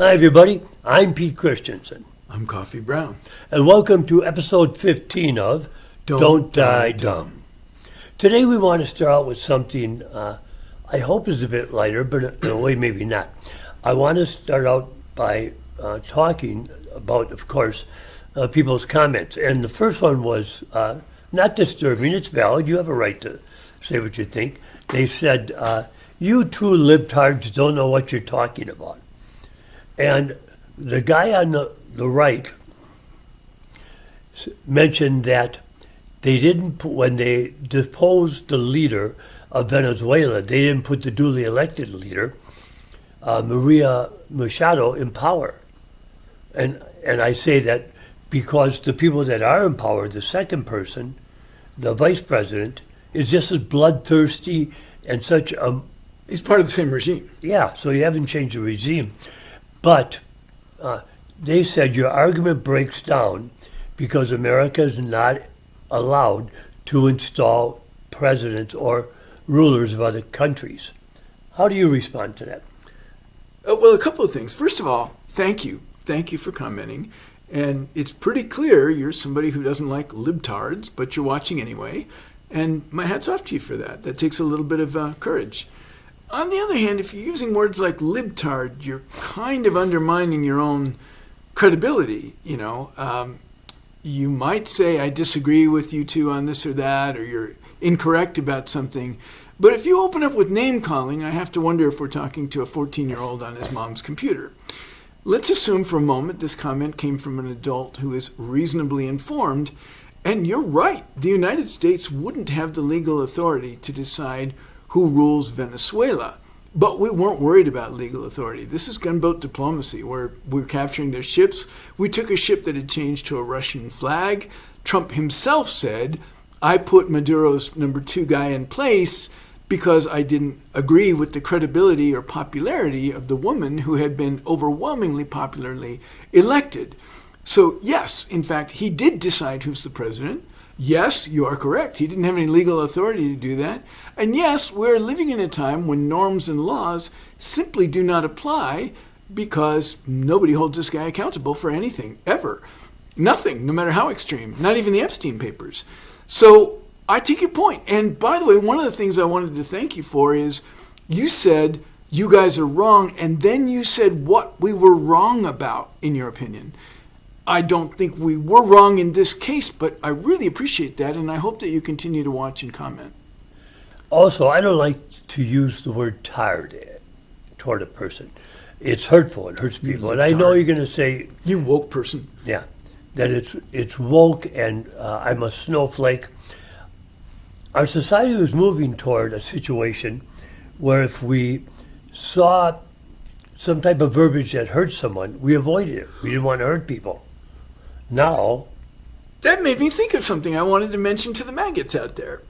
Hi, everybody. I'm Pete Christensen, I'm Coffee Brown. and welcome to episode 15 of Don't Die Dumb. Today, we want to start out with something I hope is a bit lighter, but in a way, maybe not. I want to start out by talking about, of course, people's comments. And the first one was not disturbing, it's valid. You have a right to say what you think. They said, you two libtards don't know what you're talking about. And the guy on the right mentioned that they didn't put, when they deposed the leader of Venezuela, they didn't put the duly elected leader, Maria Machado, in power. And I say that because the people that are in power, the second person, the vice president, is just as bloodthirsty and such a... He's part of the same regime. Yeah, so you haven't changed the regime. But they said your argument breaks down because America is not allowed to install presidents or rulers of other countries. How do you respond to that? Well, a couple of things. First of all, thank you. Thank you for commenting. And it's pretty clear you're somebody who doesn't like libtards, but you're watching anyway. And my hat's off to you for that. That takes a little bit of courage. On the other hand, if you're using words like libtard, you're kind of undermining your own credibility. You might say, I disagree with you two on this or that, or you're incorrect about something. But if you open up with name calling, I have to wonder if we're talking to a 14-year-old on his mom's computer. Let's assume for a moment this comment came from an adult who is reasonably informed. And you're right, the United States wouldn't have the legal authority to decide who rules Venezuela. But we weren't worried about legal authority. This is gunboat diplomacy, where we're capturing their ships. We took a ship that had changed to a Russian flag. Trump himself said, I put Maduro's number 2 guy in place because I didn't agree with the credibility or popularity of the woman who had been overwhelmingly popularly elected. So yes, in fact, he did decide who's the president. Yes, you are correct. He didn't have any legal authority to do that. And yes, we're living in a time when norms and laws simply do not apply because nobody holds this guy accountable for anything, ever. Nothing, no matter how extreme, not even the Epstein papers. So I take your point. And by the way, one of the things I wanted to thank you for is you said you guys are wrong, and then you said what we were wrong about, in your opinion. I don't think we were wrong in this case, but I really appreciate that, and I hope that you continue to watch and comment. Also, I don't like to use the word tired toward a person. It's hurtful. It hurts people. And I know you're going to say... You woke person. Yeah, that it's woke and I'm a snowflake. Our society was moving toward a situation where if we saw some type of verbiage that hurt someone, we avoided it. We didn't want to hurt people. Now, that made me think of something I wanted to mention to the maggots out there.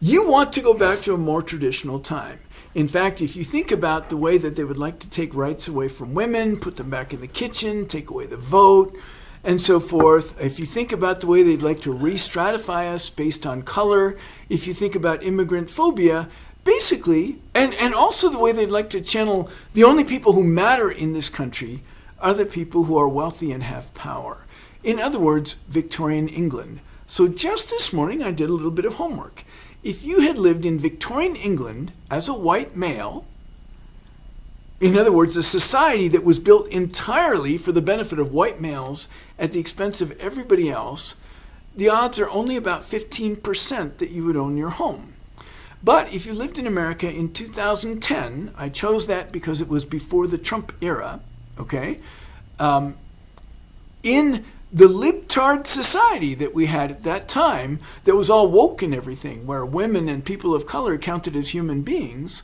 You want to go back to a more traditional time. In fact, if you think about the way that they would like to take rights away from women, put them back in the kitchen, take away the vote, and so forth, if you think about the way they'd like to re-stratify us based on color, if you think about immigrant phobia, basically, and also the way they'd like to channel the only people who matter in this country are the people who are wealthy and have power. In other words, Victorian England. So just this morning, I did a little bit of homework. If you had lived in Victorian England as a white male, in other words, a society that was built entirely for the benefit of white males at the expense of everybody else, the odds are only about 15% that you would own your home. But if you lived in America in 2010, I chose that because it was before the Trump era, okay? In the libtard society that we had at that time, that was all woke and everything, where women and people of color counted as human beings,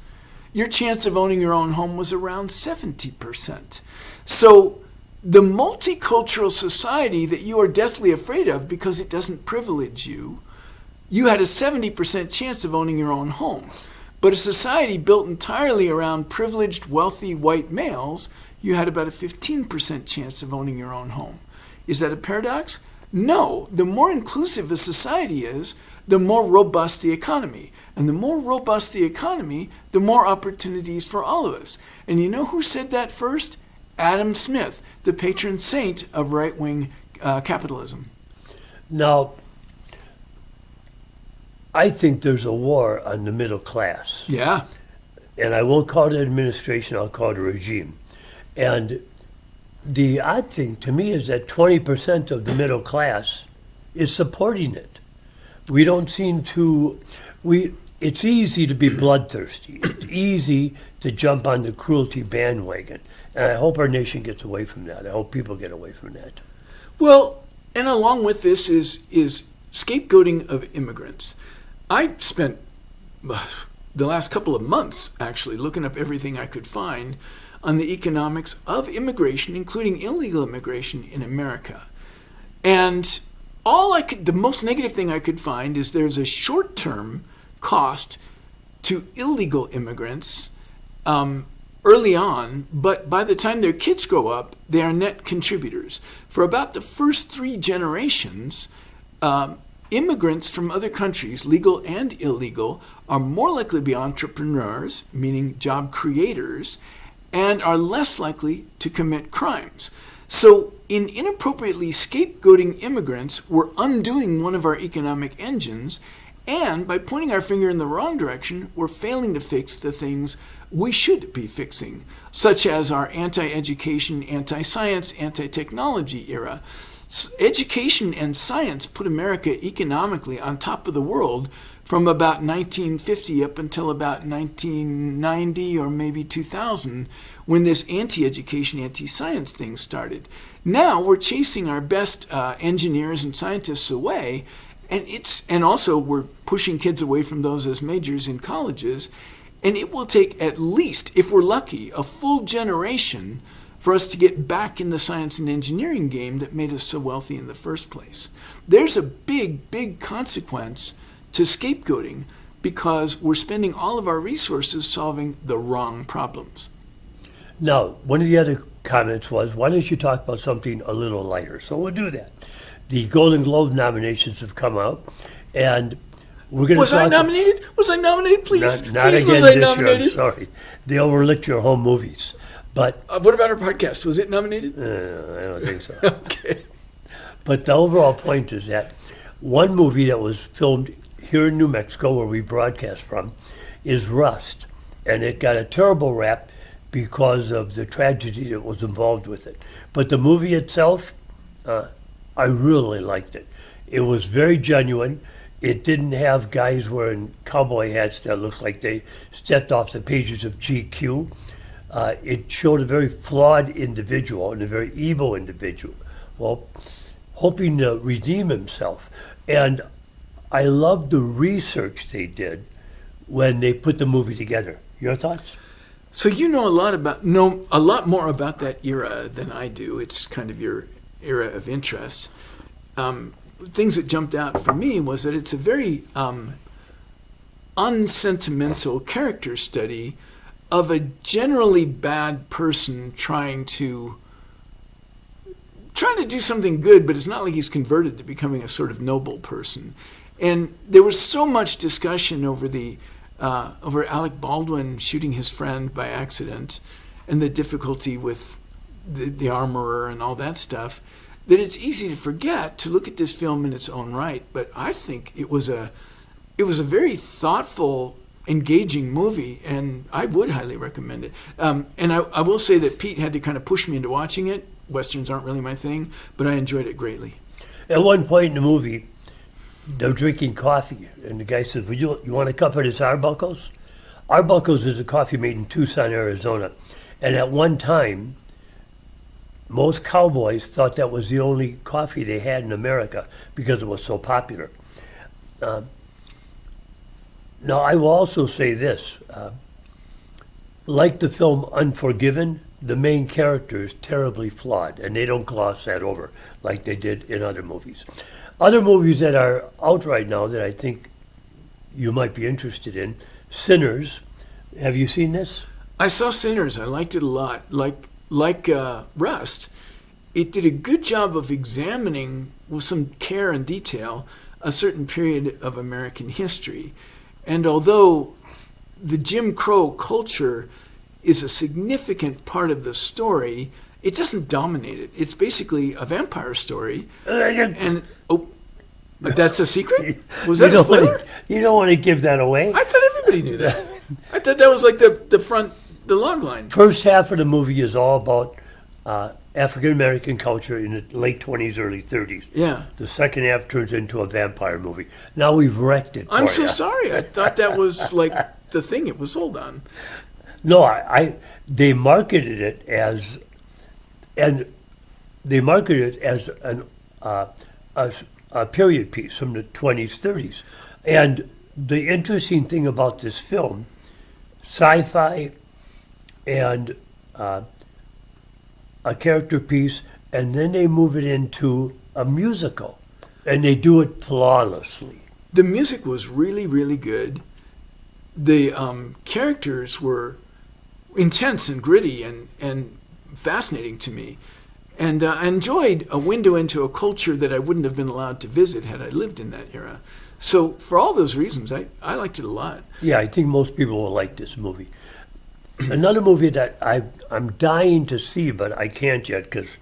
your chance of owning your own home was around 70%. So the multicultural society that you are deathly afraid of because it doesn't privilege you, you had a 70% chance of owning your own home. But a society built entirely around privileged, wealthy white males, you had about a 15% chance of owning your own home. Is that a paradox? No. The more inclusive a society is, the more robust the economy. And the more robust the economy, the more opportunities for all of us. And you know who said that first? Adam Smith, the patron saint of right-wing capitalism. Now, I think there's a war on the middle class. Yeah. And I won't call it an administration, I'll call it a regime. And the odd thing to me is that 20% of the middle class is supporting it. We don't seem to, it's easy to be bloodthirsty. It's easy to jump on the cruelty bandwagon. And I hope our nation gets away from that. I hope people get away from that. Well, and along with this is scapegoating of immigrants. I spent the last couple of months actually looking up everything I could find on the economics of immigration, including illegal immigration in America. And the most negative thing I could find is there's a short-term cost to illegal immigrants early on, but by the time their kids grow up, they are net contributors. For about the first 3 generations, immigrants from other countries, legal and illegal, are more likely to be entrepreneurs, meaning job creators, and are less likely to commit crimes. So in inappropriately scapegoating immigrants, we're undoing one of our economic engines, and by pointing our finger in the wrong direction, we're failing to fix the things we should be fixing, such as our anti-education, anti-science, anti-technology era. Education and science put America economically on top of the world from about 1950 up until about 1990 or maybe 2000, when this anti-education, anti-science thing started. Now we're chasing our best engineers and scientists away, and also we're pushing kids away from those as majors in colleges, and it will take at least, if we're lucky, a full generation for us to get back in the science and engineering game that made us so wealthy in the first place. There's a big, big consequence to scapegoating because we're spending all of our resources solving the wrong problems. Now, one of the other comments was, why don't you talk about something a little lighter? So we'll do that. The Golden Globe nominations have come out, and we're going to Was I nominated? Was I nominated, please? Not Please, again was I this nominated? year, I'm sorry. They overlooked your home movies. But What about our podcast? Was it nominated? I don't think so. Okay. But the overall point is that one movie that was filmed here in New Mexico, where we broadcast from, is Rust. And it got a terrible rap because of the tragedy that was involved with it. But the movie itself, I really liked it. It was very genuine. It didn't have guys wearing cowboy hats that looked like they stepped off the pages of GQ. It showed a very flawed individual and a very evil individual, well, hoping to redeem himself. And I loved the research they did when they put the movie together. Your thoughts? So you know a lot more about that era than I do. It's kind of your era of interest. Things that jumped out for me was that it's a very unsentimental character study of a generally bad person trying to do something good, but it's not like he's converted to becoming a sort of noble person. And there was so much discussion over over Alec Baldwin shooting his friend by accident and the difficulty with the armorer and all that stuff, that it's easy to forget to look at this film in its own right. But I think it was a very thoughtful, engaging movie, and I would highly recommend it. And I will say that Pete had to kind of push me into watching it. Westerns aren't really my thing, but I enjoyed it greatly. At one point in the movie, they're drinking coffee, and the guy says, you want a cup of this Arbuckles? Arbuckles is a coffee made in Tucson, Arizona. And at one time, most cowboys thought that was the only coffee they had in America because it was so popular. Now, I will also say this. Like the film Unforgiven, the main character is terribly flawed, and they don't gloss that over like they did in other movies. Other movies that are out right now that I think you might be interested in, Sinners. Have you seen this? I saw Sinners. I liked it a lot. Like Rust, it did a good job of examining with some care and detail a certain period of American history. And although the Jim Crow culture is a significant part of the story, it doesn't dominate it. It's basically a vampire story. And that's a secret? Was that a spoiler? You don't want to give that away. I thought everybody knew that. I thought that was like the log line. First half of the movie is all about African American culture in the late 20s, early 30s. Yeah. The second half turns into a vampire movie. Now we've wrecked it. I'm so sorry. I thought that was like the thing it was sold on. No, they marketed it as a period piece from the 20s, 30s. And the interesting thing about this film, sci-fi and a character piece, and then they move it into a musical, and they do it flawlessly. The music was really, really good. The characters were intense and gritty and fascinating to me. And I enjoyed a window into a culture that I wouldn't have been allowed to visit had I lived in that era. So for all those reasons, I liked it a lot. Yeah, I think most people will like this movie. Another movie that I'm dying to see, but I can't yet because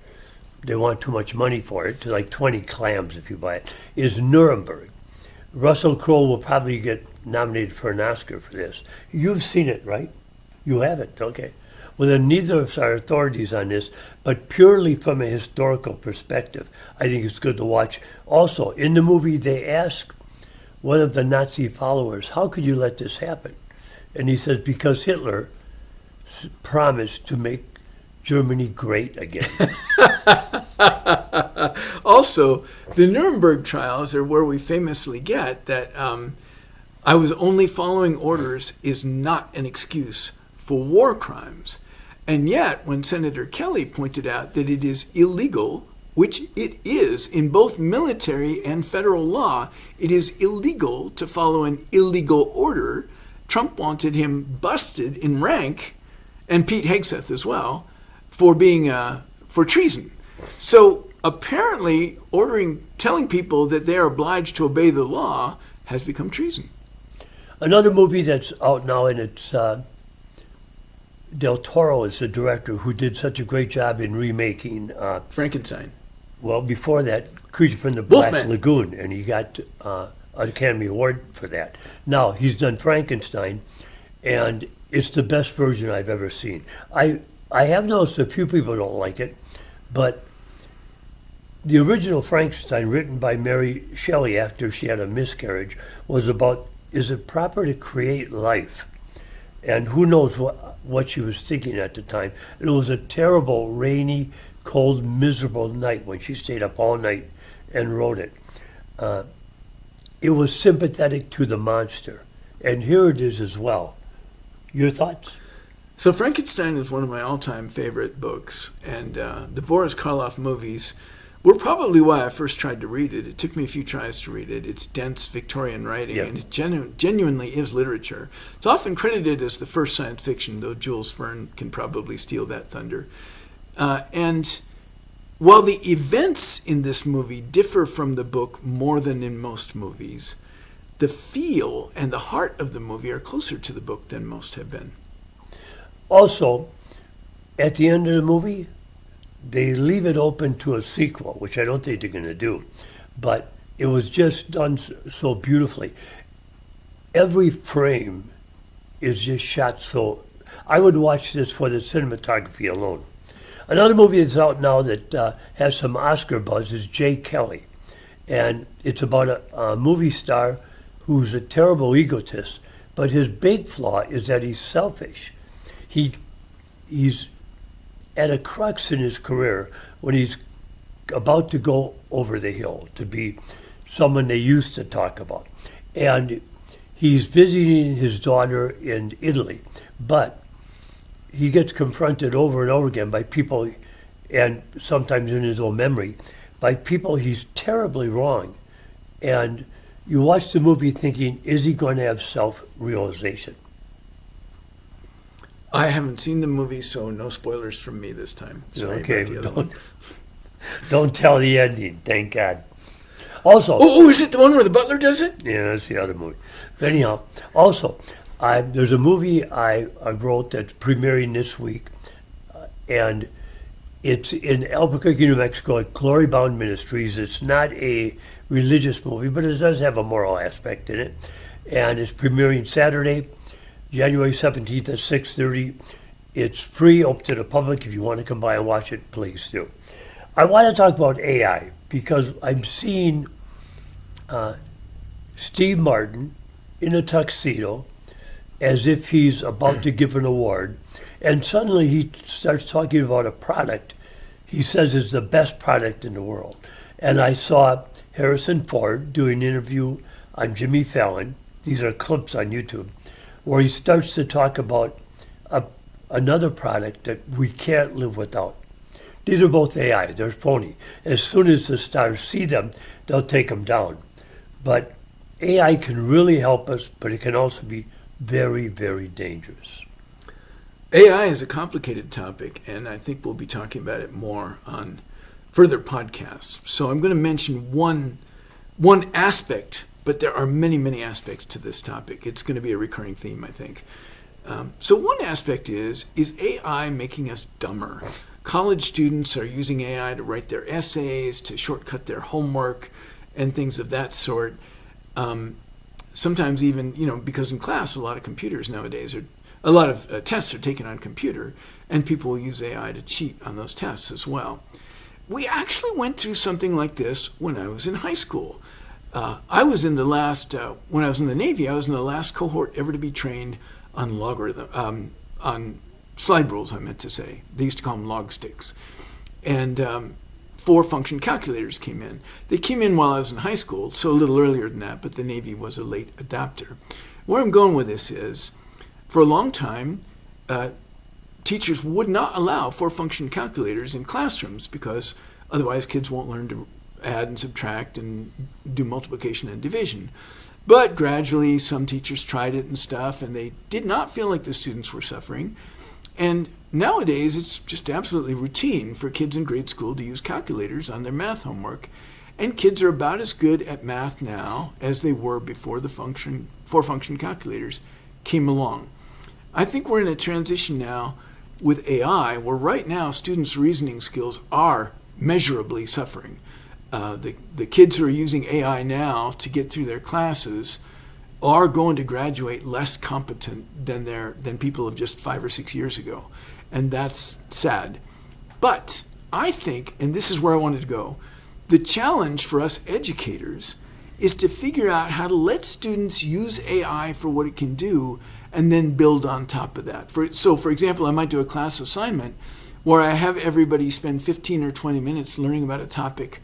they want too much money for it, to like 20 clams if you buy it, is Nuremberg. Russell Crowe will probably get nominated for an Oscar for this. You've seen it, right? You haven't, okay. Well, then neither of us are authorities on this, but purely from a historical perspective, I think it's good to watch. Also, in the movie, they ask one of the Nazi followers, how could you let this happen? And he says, because Hitler promised to make Germany great again. Also, the Nuremberg trials are where we famously get that I was only following orders is not an excuse for war crimes. And yet, when Senator Kelly pointed out that it is illegal, which it is in both military and federal law, it is illegal to follow an illegal order, Trump wanted him busted in rank, and Pete Hegseth as well, for being for treason. So apparently, telling people that they are obliged to obey the law has become treason. Another movie that's out now, and it's Del Toro is the director who did such a great job in remaking Frankenstein. Well, before that, Creature from the Black Wolfman. Lagoon, and he got an Academy Award for that. Now, he's done Frankenstein, and it's the best version I've ever seen. I have noticed a few people don't like it, but the original Frankenstein, written by Mary Shelley after she had a miscarriage, was about, is it proper to create life? And who knows what she was thinking at the time. It was a terrible, rainy, cold, miserable night when she stayed up all night and wrote it. It was sympathetic to the monster. And here it is as well. Your thoughts? So Frankenstein is one of my all-time favorite books, and the Boris Karloff movies were probably why I first tried to read it. It took me a few tries to read it. It's dense Victorian writing, and it genuinely is literature. It's often credited as the first science fiction, though Jules Verne can probably steal that thunder. And while the events in this movie differ from the book more than in most movies, the feel and the heart of the movie are closer to the book than most have been. Also, at the end of the movie, they leave it open to a sequel, which I don't think they're going to do. But it was just done so beautifully. Every frame is just shot so... I would watch this for the cinematography alone. Another movie that's out now that has some Oscar buzz is Jay Kelly. And it's about a movie star who's a terrible egotist, but his big flaw is that he's selfish. He's at a crux in his career when he's about to go over the hill to be someone they used to talk about. And he's visiting his daughter in Italy, but he gets confronted over and over again by people, and sometimes in his own memory, by people he's terribly wrong. And you watch the movie thinking, is he going to have self-realization? I haven't seen the movie, so no spoilers from me this time. Sorry Okay, about the other one. don't tell the ending, thank God. Also, Oh, is it the one where the butler does it? yeah, that's the other movie. But anyhow, also, there's a movie I wrote that's premiering this week, and It's in Albuquerque, New Mexico at Glory Bound Ministries. It's not a religious movie, but it does have a moral aspect in it. And it's premiering Saturday, January 17th at 6:30. It's free, open to the public. If you want to come by and watch it, please do. I want to talk about AI because I'm seeing Steve Martin in a tuxedo as if he's about to give an award. And suddenly he starts talking about a product he says is the best product in the world. And I saw Harrison Ford doing an interview on Jimmy Fallon. These are clips on YouTube where he starts to talk about another product that we can't live without. These are both AI. They're phony. As soon as the stars see them, they'll take them down. But AI can really help us, but it can also be very, very dangerous. AI is a complicated topic, and I think we'll be talking about it more on further podcasts. So I'm going to mention one aspect, but there are many, many aspects to this topic. It's going to be a recurring theme, I think. So one aspect is AI making us dumber? College students are using AI to write their essays, to shortcut their homework, and things of that sort. Sometimes even, because in class a lot of computers nowadays a lot of tests are taken on computer, and people will use AI to cheat on those tests as well. We actually went through something like this when I was in high school. When I was in the Navy, I was in the last cohort ever to be trained on on slide rules, I meant to say. They used to call them log sticks. And 4-function calculators came in. They came in while I was in high school, so a little earlier than that, but the Navy was a late adopter. Where I'm going with this is, for a long time, teachers would not allow 4-function calculators in classrooms because otherwise kids won't learn to add and subtract and do multiplication and division. But gradually, some teachers tried it and stuff, and they did not feel like the students were suffering. And nowadays, it's just absolutely routine for kids in grade school to use calculators on their math homework. And kids are about as good at math now as they were before the 4-function calculators came along. I think we're in a transition now with AI, where right now students' reasoning skills are measurably suffering. The kids who are using AI now to get through their classes are going to graduate less competent than people of just 5 or 6 years ago. And that's sad. But I think, and this is where I wanted to go, the challenge for us educators is to figure out how to let students use AI for what it can do and then build on top of that. For example, I might do a class assignment where I have everybody spend 15 or 20 minutes learning about a topic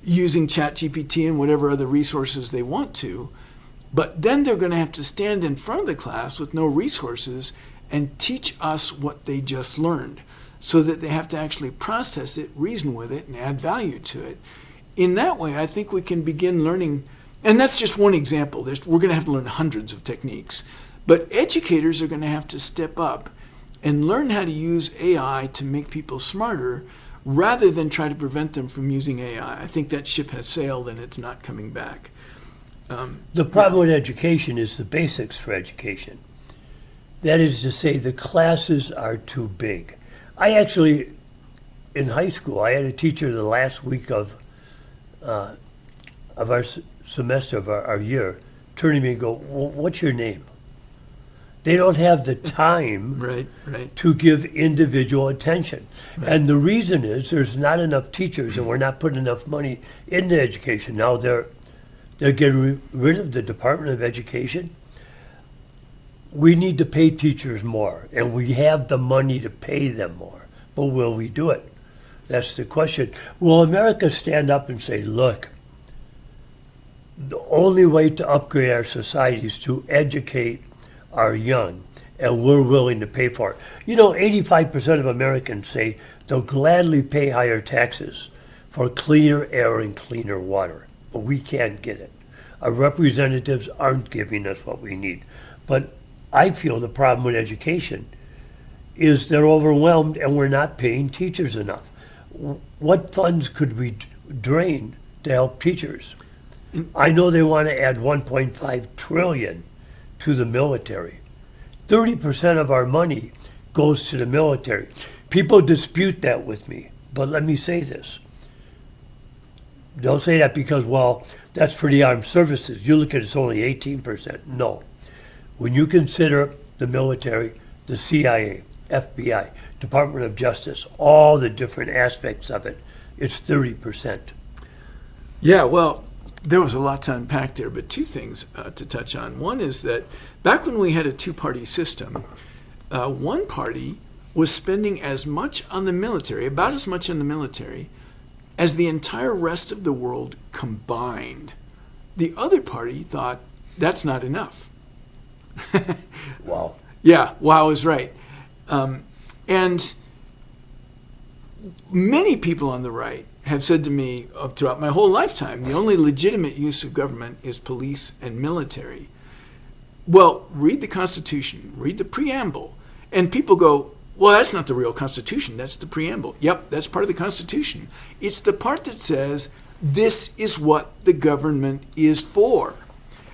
using ChatGPT and whatever other resources they want to, but then they're going to have to stand in front of the class with no resources and teach us what they just learned, so that they have to actually process it, reason with it, and add value to it. In that way, I think we can begin learning, and that's just one example. We're going to have to learn hundreds of techniques, but educators are going to have to step up and learn how to use AI to make people smarter rather than try to prevent them from using AI. I think that ship has sailed and it's not coming back. The problem with education is the basics for education. That is to say, the classes are too big. I actually, in high school, I had a teacher the last week of our semester, of our year, turn to me and go, well, what's your name? They don't have the time right. to give individual attention. Right. And the reason is there's not enough teachers, and we're not putting enough money into education. Now they're getting rid of the Department of Education. We need to pay teachers more, and we have the money to pay them more. But will we do it? That's the question. Will America stand up and say, look, the only way to upgrade our society is to educate our young, and we're willing to pay for it. 85% of Americans say they'll gladly pay higher taxes for cleaner air and cleaner water, but we can't get it. Our representatives aren't giving us what we need. But I feel the problem with education is they're overwhelmed and we're not paying teachers enough. What funds could we drain to help teachers? I know they want to add $1.5 trillion to the military. 30% of our money goes to the military. People dispute that with me, but let me say this. Don't say that because, well, that's for the armed services. You look at it's only 18%. No. When you consider the military, the CIA, FBI, Department of Justice, all the different aspects of it, it's 30%. Yeah, well, there was a lot to unpack there, but two things to touch on. One is that back when we had a two-party system, one party was spending as much on the military, about as much on the military, as the entire rest of the world combined. The other party thought that's not enough. Wow. Yeah, wow is right. And many people on the right have said to me throughout my whole lifetime, the only legitimate use of government is police and military. Well, read the Constitution, read the preamble, and people go, well, that's not the real Constitution, that's the preamble. Yep, that's part of the Constitution. It's the part that says this is what the government is for.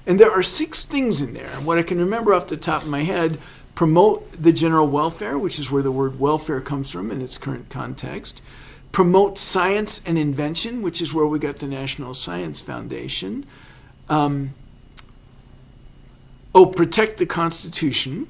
And there are 6 things in there. And what I can remember off the top of my head, promote the general welfare, which is where the word welfare comes from in its current context. Promote science and invention, which is where we got the National Science Foundation. Protect the Constitution.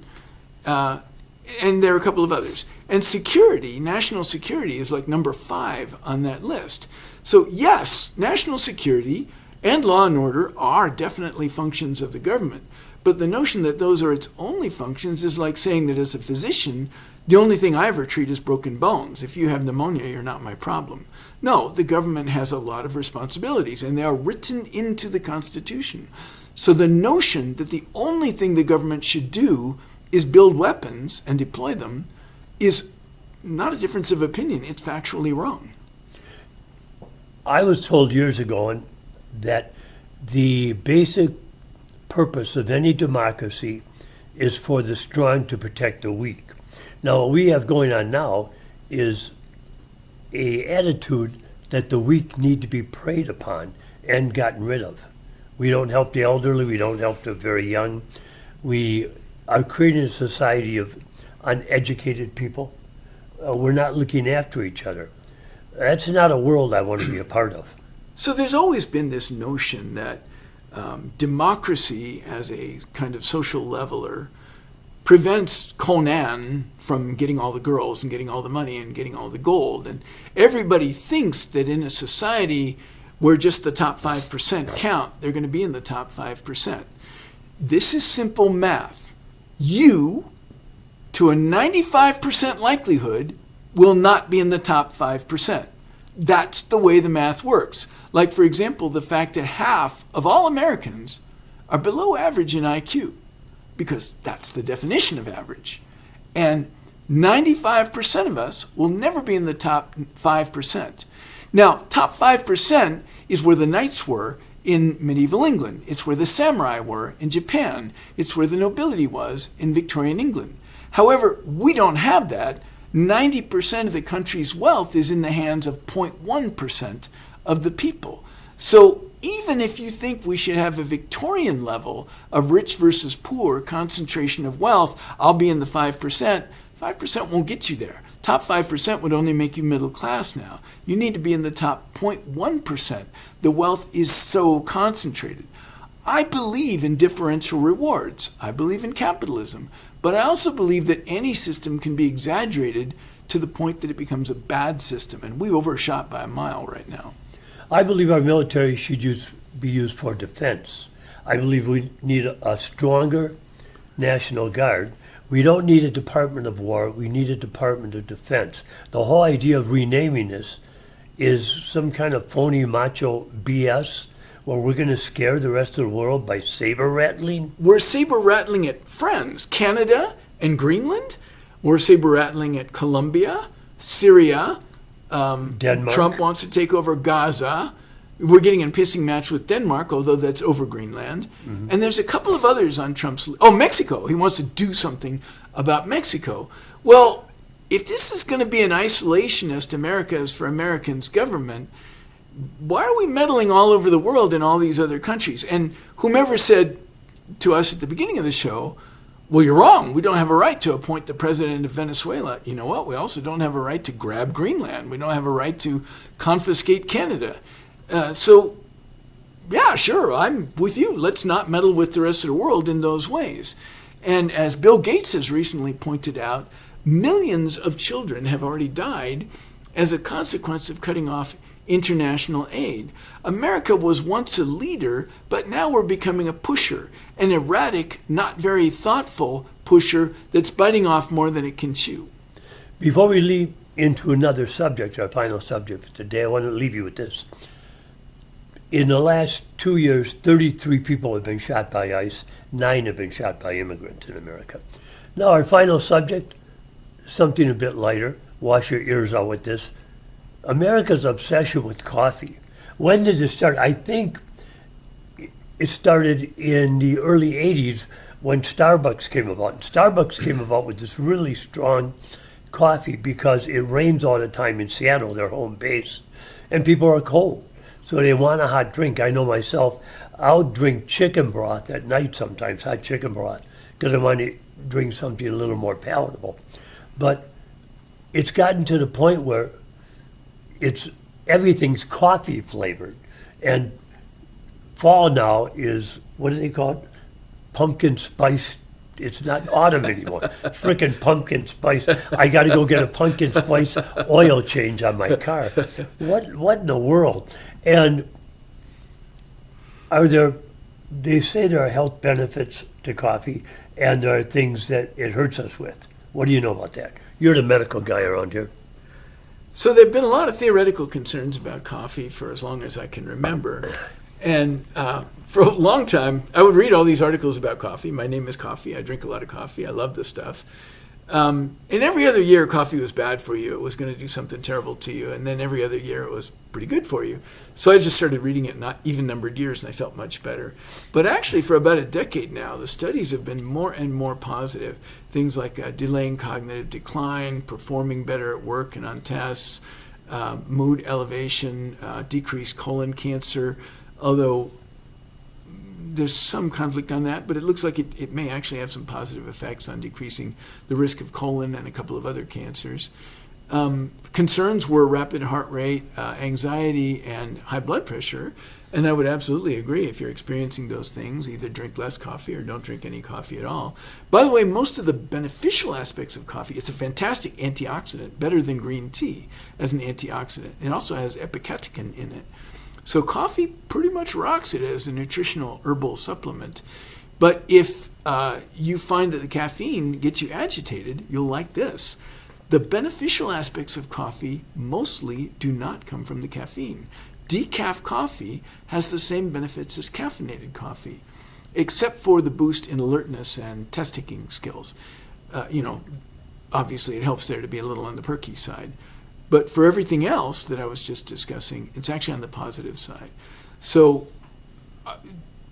And there are a couple of others. And security, national security, is like number 5 on that list. So yes, national security and law and order are definitely functions of the government. But the notion that those are its only functions is like saying that as a physician, the only thing I ever treat is broken bones. If you have pneumonia, you're not my problem. No, the government has a lot of responsibilities, and they are written into the Constitution. So the notion that the only thing the government should do is build weapons and deploy them is not a difference of opinion. It's factually wrong. I was told years ago that the basic purpose of any democracy is for the strong to protect the weak. Now, what we have going on now is a attitude that the weak need to be preyed upon and gotten rid of. We don't help the elderly. We don't help the very young. We are creating a society of uneducated people. We're not looking after each other. That's not a world I want to be a part of. So there's always been this notion that democracy as a kind of social leveler prevents Conan from getting all the girls and getting all the money and getting all the gold. And everybody thinks that in a society where just the top 5% count, they're going to be in the top 5%. This is simple math. You, to a 95% likelihood, will not be in the top 5%. That's the way the math works. Like, for example, the fact that half of all Americans are below average in IQ, because that's the definition of average. And 95% of us will never be in the top 5%. Now, top 5% is where the knights were in medieval England. It's where the samurai were in Japan. It's where the nobility was in Victorian England. However, we don't have that. 90% of the country's wealth is in the hands of 0.1% of the people. So even if you think we should have a Victorian level of rich versus poor concentration of wealth, I'll be in the 5%. 5% won't get you there. Top 5% would only make you middle class now. You need to be in the top 0.1%. The wealth is so concentrated. I believe in differential rewards. I believe in capitalism. But I also believe that any system can be exaggerated to the point that it becomes a bad system. And we overshot by a mile right now. I believe our military should be used for defense. I believe we need a stronger National Guard. We don't need a Department of War. We need a Department of Defense. The whole idea of renaming this is some kind of phony macho BS where we're going to scare the rest of the world by saber rattling. We're saber rattling at friends, Canada and Greenland. We're saber rattling at Colombia, Syria. Denmark. Trump wants to take over Gaza. We're getting in a pissing match with Denmark, although that's over Greenland. Mm-hmm. And there's a couple of others on Trump's list. Oh, Mexico. He wants to do something about Mexico. Well, if this is going to be an isolationist America is for Americans government, why are we meddling all over the world in all these other countries? And whomever said to us at the beginning of the show, Well, you're wrong. We don't have a right to appoint the president of Venezuela. You know what? We also don't have a right to grab Greenland. We don't have a right to confiscate Canada. So, yeah, sure, I'm with you. Let's not meddle with the rest of the world in those ways. And as Bill Gates has recently pointed out, millions of children have already died as a consequence of cutting off international aid. America was once a leader, but now we're becoming a pusher, an erratic, not very thoughtful pusher that's biting off more than it can chew. Before we leap into another subject, our final subject for today, I want to leave you with this. In the last 2 years, 33 people have been shot by ICE, 9 have been shot by immigrants in America. Now, our final subject, something a bit lighter. Wash your ears out with this. America's obsession with coffee. When did it start? I think it started in the early 80s when Starbucks came about. And Starbucks came about with this really strong coffee because it rains all the time in Seattle, their home base, and people are cold. So they want a hot drink. I know myself, I'll drink chicken broth at night sometimes, hot chicken broth, because I want to drink something a little more palatable. But it's gotten to the point where everything's coffee flavored. And fall now is, what do they call it? Pumpkin spice. It's not autumn anymore. It's freaking pumpkin spice. I got to go get a pumpkin spice oil change on my car. What in the world? And they say there are health benefits to coffee, and there are things that it hurts us with. What do you know about that? You're the medical guy around here. So there have been a lot of theoretical concerns about coffee for as long as I can remember. And for a long time, I would read all these articles about coffee. My name is Coffee. I drink a lot of coffee. I love this stuff. And every other year, coffee was bad for you. It was going to do something terrible to you. And then every other year, it was pretty good for you. So I just started reading it not even numbered years, and I felt much better. But actually, for about a decade now, the studies have been more and more positive. Things like delaying cognitive decline, performing better at work and on tests, mood elevation, decreased colon cancer, although there's some conflict on that, but it looks like it may actually have some positive effects on decreasing the risk of colon and a couple of other cancers. Concerns were rapid heart rate, anxiety, and high blood pressure. And I would absolutely agree. If you're experiencing those things, either drink less coffee or don't drink any coffee at all. By the way, most of the beneficial aspects of coffee, it's a fantastic antioxidant, better than green tea as an antioxidant. It also has epicatechin in it. So coffee pretty much rocks it as a nutritional herbal supplement. But if you find that the caffeine gets you agitated, you'll like this. The beneficial aspects of coffee mostly do not come from the caffeine. Decaf coffee has the same benefits as caffeinated coffee, except for the boost in alertness and test-taking skills. Obviously it helps there to be a little on the perky side. But for everything else that I was just discussing, it's actually on the positive side. So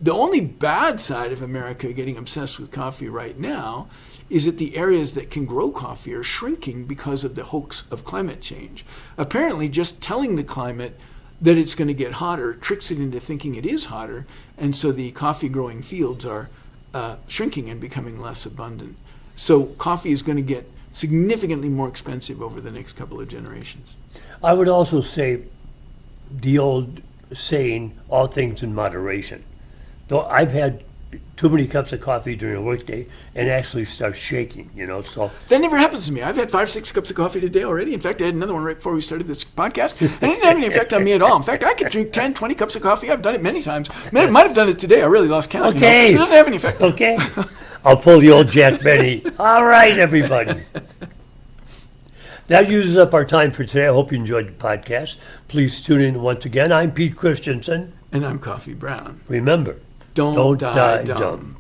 the only bad side of America getting obsessed with coffee right now is that the areas that can grow coffee are shrinking because of the hoax of climate change. Apparently, just telling the climate that it's going to get hotter tricks it into thinking it is hotter, and so the coffee growing fields are shrinking and becoming less abundant. So coffee is going to get significantly more expensive over the next couple of generations. I would also say the old saying, all things in moderation. Though I've had too many cups of coffee during a workday and actually start shaking, so. That never happens to me. I've had 5-6 cups of coffee today already. In fact, I had another one right before we started this podcast. And it didn't have any effect on me at all. In fact, I could drink 10, 20 cups of coffee. I've done it many times. I might have done it today. I really lost count. Okay. It doesn't have any effect. Okay. I'll pull the old Jack Benny. All right, everybody. That uses up our time for today. I hope you enjoyed the podcast. Please tune in once again. I'm Pete Christensen. And I'm Coffee Brown. Remember, Don't die dumb.